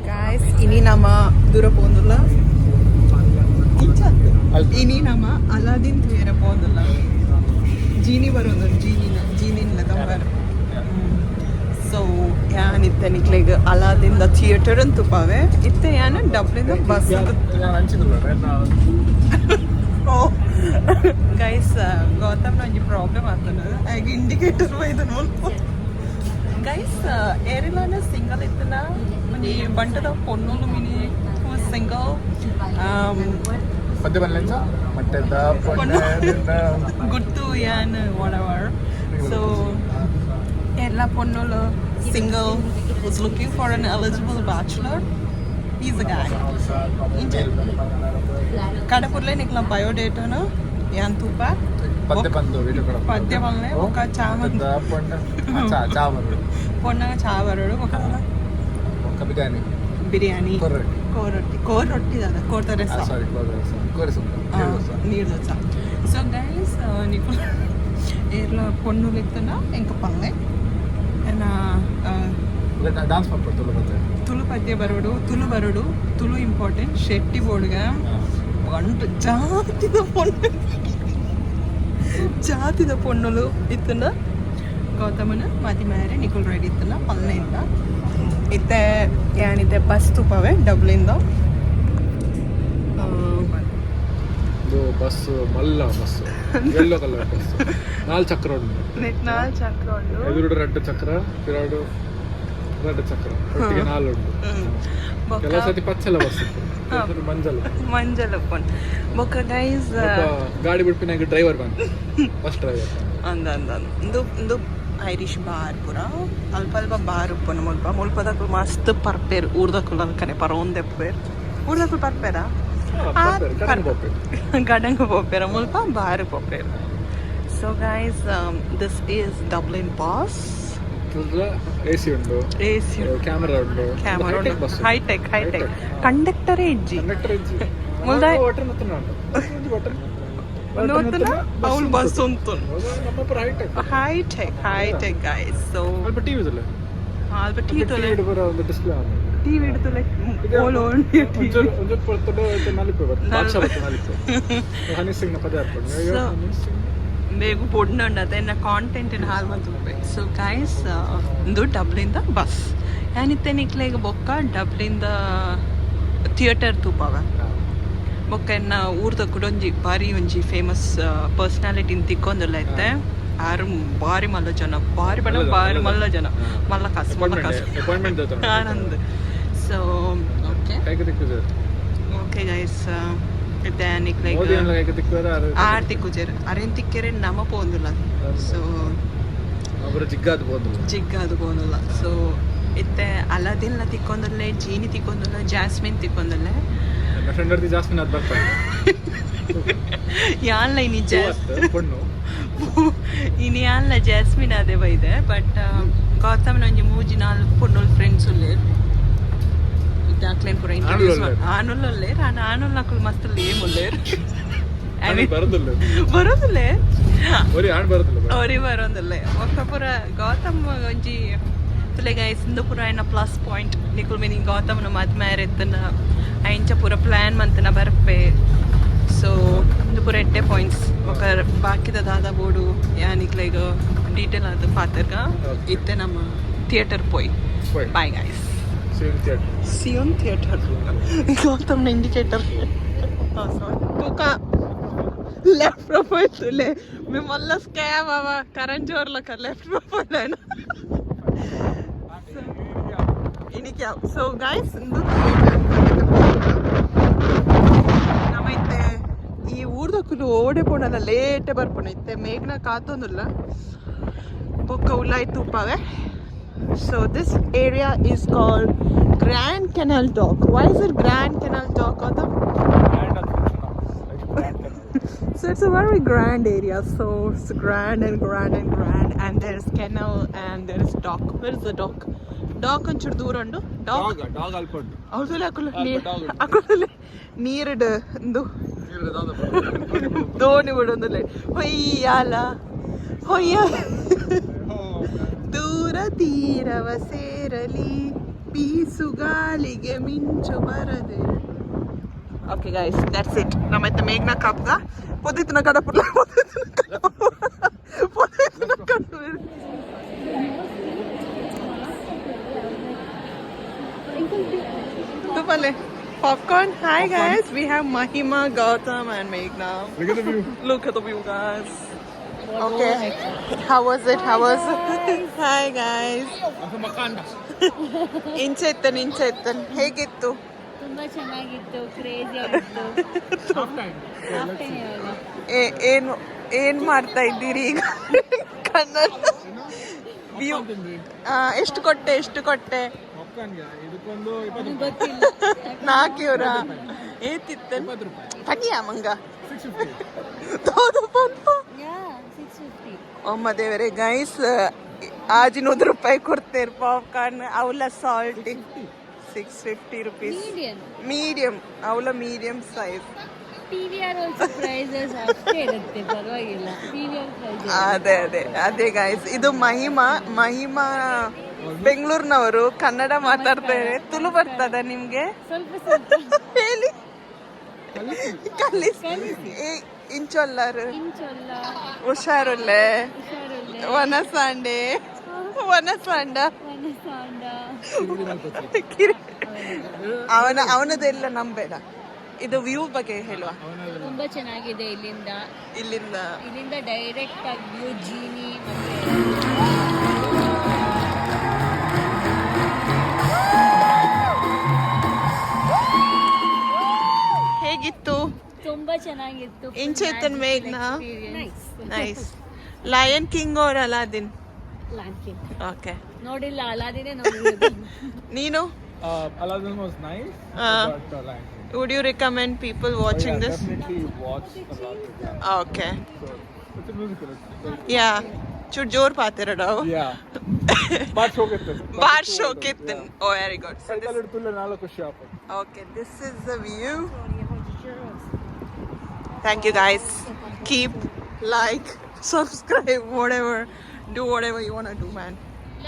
Guys, ini nama dura pondulla. Ini nama Aladdin thuyera pondulla. Genie varundu, genie la tambar. So, yan itte niklega Aladdin the theater antu pave. Itte yan Dublin the bus. Oh, guys, Gotham no problem athana. Ag indicator vaidanu. Guys, airline single itna mani bantada ponnolu mini single ಮಧ್ಯ ಬರಲಿಲ್ಲ ಮಟ್ಟದ ಗುಟ್ಟು yan whatever. So ella ponnolu single was looking for an eligible bachelor. He's a guy. Kadapurle nikla biodata na yan tupa ಪದ್ಯ ಬಂದು video ಕೂಡ ಪದ್ಯ ಬಲ್ಲೆ ఒక చామంతి చావరు పొన్నగా చావరుడు ఒక బిర్యానీ బిర్యానీ కోరొట్టి కోరొట్టి కదా కోర్ತಾರೆ ಸಾರಿ ನೀರು ದೋಸೆ సో గైస్ నీకు ఏర్లో పొన్నులు ఎత్తున్నా ఇంకా పల్లె డాನ್ಸ್ ಮಾಡ್ತಾರೆ ತುಳು ಪದ್ಯ ಬರೋಡು ತುಳು ಇಂಪಾರ್ಟೆಂಟ್ ಶೆಟ್ಟಿ ಬೋರ್ಡ್ಗ ಗಂಟು ಜಾತಿದ ಪೊಣ್ಣುಲು ಇತ್ತನ ಗೌತಮನ ಮಾತಿ ಮ್ಯಾರೆ ನಿಕುಲ್ ರೈಡ್ ಇತ್ತನ ಪಲ್ಲೆಯಿಂದ ಇತ್ತೆ ಏನಿದೆ ಬಸ್ ತುಪ್ಪವೆ ಡಬ್ಲಿಂದ ಬಸ್ ಮಲ್ಲ ಬಸ್ ಯೆಲ್ಲೋ ಕಲರ್ ಬಸ್ ನಾಲ್ ಚಕ್ರ ಉಂಟು ಎದುರುಡು ರೆಡ್ ಚಕ್ರ ಪಿರಾಡು ರೆಡ್ ಚಕ್ರ ಒಟ್ಟಿಗೆ ನಾಲ್ ಉಂಟು ಕೆಲವು ಸತಿ ಪಚ್ಚಲ ಬಸ್ ಇತ್ತು ಮಂಜಲ್ ಬೊಕ್ಕ ಗೈಸ್ ಗಾಡಿ ಬಿಡ್ಪಿನಾಗ ಡ್ರೈವರ್ ಬಂದು ಬಸ್ ಡ್ರೈವರ್ ಅಂದು ಐರಿಷ್ ಬಾರ್ ಪುರ ಅಲ್ಪ ಬಾರ್ ಉಪ್ಪನ ಮುಲ್ಪದಕ್ಕೂ ಮಸ್ತ್ ಪರ್ಪೇರು ಊರ್ದಕ್ಕೂ ಕನೆ ಪರೊಂದೆಪ್ಪೇರು ಊರ್ದಕ್ಕೂ ಪರ್ಪೇರಾ ಗಡಂಗ ಪೋಪೇರ ಮುಲ್ಪ ಬಾರ್ ಪೋಪೇರು. So guys this is Dublin boss. AC ಉಂಟು, ಕ್ಯಾಮರಾ ಉಂಟು, ಹೈಟೆಕ್ ಕಂಡಕ್ಟರೇ ಇಜ್ಜಿ ಅವಳು ಬಸ್ ಉಂಟು ಹೈಟೆಕ್ ಗೈಸ್. ಸೊ ಅಲ್ಪ ಟಿವಿ ಇಡ್ತಲೆ ಬೇಗ ಪೊಡ್ನುಂಡದ ಎನ್ನ ಕಾಂಟೆಂಟಿನ ಹಾಲು ಬಂತು. ಸೊ ಗೈಸ್ ಇದು ಡಬ್ಲಿಂದ ಬಸ್ ಏನಿತ್ತೆ ನಿಕ್ಲೆಗ ಬೊಕ್ಕ ಡಬ್ಲಿಂದ ಥಿಯೇಟರ್ ತೂಪವ ಬೊಕ್ಕ ಎನ್ನ ಊರ್ದ ಕೂಡ ಒಂಜಿ ಬಾರಿ ಒಂಜಿ ಫೇಮಸ್ ಪರ್ಸನಾಲಿಟಿನ ತಿಕ್ಕೊಂದಿಲ್ಲ ಐತೆ ಆರು ಬಾರಿ ಮಲ್ಲ ಜನ ಬಾರಿ ಮಲ್ಲ ಜನ ಮಲ್ಲ ಕಾಸು ಆನಂದ್. ಸೊ ಓಕೆ ಗೈಸ್ ಇತ್ತೆ ನಿಕ್ಲೆಗ ಆರು ತಿಕ್ಕುಜೇರು ಅರೇನ್ ತಿಕ್ಕೇರೆ ನಮ ಪೋಂದುಲ್ಲ. ಸೊ ಜಿಗ್ಗಾದು ಪೋಂದುಲ್ಲ. ಸೊ ಇತ್ತೆ ಅಲಾದಿನ್ ತಿಕ್ಕೊಂದಲ್ಲೇ, ಜೀನಿ ತಿಕ್ಕೊಂದಲ್ಲ, ಜಾಸ್ಮಿನ್ ತಿಕ್ಕೊಂದಲ್ಲೇ ಯಾನ್ಲ ಇನಿ ಇನಿ ಯಾನ್ಲ ಜಾಸ್ಮಿನ್ ಅದೇ ಬೈದೆ. ಬಟ್ ಗೌತಮ್ನ ಒಂಜಿ ಮೂಜಿ ನಾಲ್ಕು ಪೊಣ್ಣುಲ್ ಫ್ರೆಂಡ್ಸ್ ಉಲ್ಲೇರು ದಾಕ್ಲೇನ್ ಪೂರ ಇಂಟ್ರೊಡ್ಯೂಸ್ ಆನುಲ್ಲೇ ಆನುಲ್ ನಕುಲ್ ಮಸ್ತ್ ಲೇಮ್ ಉಲ್ಲೇರು ಬರೋದಿಲ್ಲೇ ಅವ್ರಿ ಬರೋದಿಲ್ಲೇ ಒಕ್ಕ ಪೂರ ಗೌತಮ್ ಒಂಜಿ ತುಲೆ ಗೈಸ್ ಇಂದು ಪೂರ ಆಯ್ನ ಪ್ಲಸ್ ಪಾಯಿಂಟ್ ನಿಕುಲ್ ಮೀನಿಂಗ್ ಗೌತಮ್ನ ಮದ್ಮೇರೆ ಎತ್ತನ ಆಯ್ಂಚ ಪೂರ ಪ್ಲ್ಯಾನ್ ಮಂತನ ಬರ್ಪೆ. ಸೊ ಇಂದು ಪೂರ ಎಡ್ಡೆ ಪಾಯಿಂಟ್ಸ್ ఒక ಬಾಕಿದ ದಾದ ಬೋರ್ಡು ಯಾನಿಕ್ಲೆಗ ಡೀಟೇಲ್ ಆದ ಪಾತ್ರಗ ಇತ್ತೆ ನಮ್ಮ ಥಿಯೇಟರ್ ಪೋಯ್. ಬಾಯ್ ಗೈಸ್, ಸಿಯೋನ್ ಥಿಯೇಟರ್. ಗೌತಮ್ನ ಇಂಡಿಕೇಟರ್ तुका लेफ्ट प्रोफाइल तुले मी मला स्कॅम बाबा कारण जोरला का लेफ्ट प्रोफाइल आहे ना इनी क्या. सो गाइस ನಮ್ಮೈತೆ ಈ ಊರ್ದಕ್ಕೂ ಓಡೆ ಪೋಣಲ್ಲ ಲೇಟ್ ಬರ್ಪೋಣೈತೆ ಮೇಘನ ಕಾತೊಂದಿಲ್ಲ ಬೊಕ್ಕ ಉಲ್ಲಾಯ್ತು ಉಪ್ಪಾವೆ. So this area is called Grand Canal Dock. Why is it Grand Canal Dock, Gautam? So it's a very grand area. So it's grand and there's canal and there's dock. Where is the dock? Dock onchur ದೂರ ಉಂಡು. Dog alpondu. ಅವಸಲೆ ಅಕುಲೆ ನೀರಿಡು ಇಂದು ದೋಣಿ ಬಿಡೊಂದುಲೆ ಹೊಯ್ಯಾಲ. ಹೊಯ್ಯ ದೂರ ತೀರವ ಸೇರಲಿ ಬೀಸುಗಾಲಿಗೆ ಮಿಂಚು ಬರದೆ. Okay guys, that's it. ನಮ್ಮತ್ತೆ ಮೇಘ್ನ ಕಾಪ್ಗ ಪೊದಿತಿನ ಕಡಪುಲ್ಲ ಪೊದಿತಿನ Kadapu. Tupale. Popcorn. Hi guys, we have Mahima, Gautam and Meghna. Look at the view. Look at the view, guys. Okay. How was it? Hi guys. ಇಂಚೆತ್ತನ್ ಹೇಗಿತ್ತು? ತುಂಬಾ ಚೆನ್ನಾಗಿತ್ತು, crazy ಆಗಿತ್ತು. ಏನ್ ಮಾಡ್ತಾ ಇದ್ದೀರಿ ಈಗ? ಕನ್ನಡ ವ್ಯೂ ಎಷ್ಟು ಕೊಟ್ಟೆ? ಗೊತ್ತಿಲ್ಲ. 4 euro. ಏತಿತ್ತು ಪನಿಯಾ ಮಂಗ 650. ಅಮ್ಮ ದೇವರೇ ಗೈಸ್, आज 100 ರೂಪಾಯಿ ಕೊಡ್ತೇರ್ ಪಾಪ್ಕಾರ್ನ್ ಅವಲ ಸಾಲ್ಟ್ 650 rupees. ಮೀಡಿಯಂ ಅವಲ medium size. PVR also prices ಅಷ್ಟೇ ಇರುತ್ತೆ, ಪರವಾಗಿಲ್ಲ. PVR prices. ಅದೇ ಗೈಸ್, ಇದು ಮಹಿಮಾ ಬೆಂಗಳೂರಿನವರು, ಕನ್ನಡ ಮಾತಾಡ್ತಾರೆ. ತುಳು ಬರ್ತದ ನಿಮ್ಗೆ? ಸ್ವಲ್ಪ ಹೇಳಿ, ಕಲಿಸಿ. ಇಂಚೊಲ್ಲರು ಹುಷಾರುಲ್ಲೆ ವನಸಾಂಡ ಅವನದೆಲ್ಲ ನಂಬೇಡ. ಇದು ವ್ಯೂ ಬಗ್ಗೆ ಹೇಳುವ. ತುಂಬಾ ಚೆನ್ನಾಗಿದೆ. ಇಲ್ಲಿಂದ ಡೈರೆಕ್ಟ್ ಆಗಿ ವ್ಯೂ ಜೀನಿ ಹೇಗಿತ್ತು? ತುಂಬಾ ಚೆನ್ನಾಗಿತ್ತು. ಇಂಚೆತ್ತನ್ ಮೇಘ್ನ nice. Lion king or Aladdin? Okay, ನೋಡಿಲ್ಲ, ಅಲಾದಿನೇ ನೋಡಿರೋದು. ನೀನು? Aladdin was nice. Would you recommend people watching this? Definitely watch Aladdin. Okay. So, it's a musical. Yeah. ಚೂರ್ ಜೋರ್ ಪಾತಿರಡು. Yeah. ಬಾರ್ ಶೋಕಿತ್ತು. Oh, very good. So okay, this is the view. Thank you guys. Keep, like, subscribe, whatever. Do whatever you want to do, man.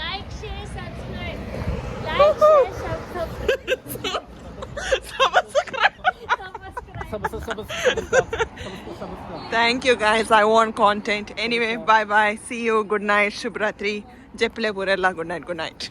Like, share, subscribe. Thank you guys. I want content. Anyway, bye bye. See you. Good night. Shubhratri. Jeppile Purella. Good night.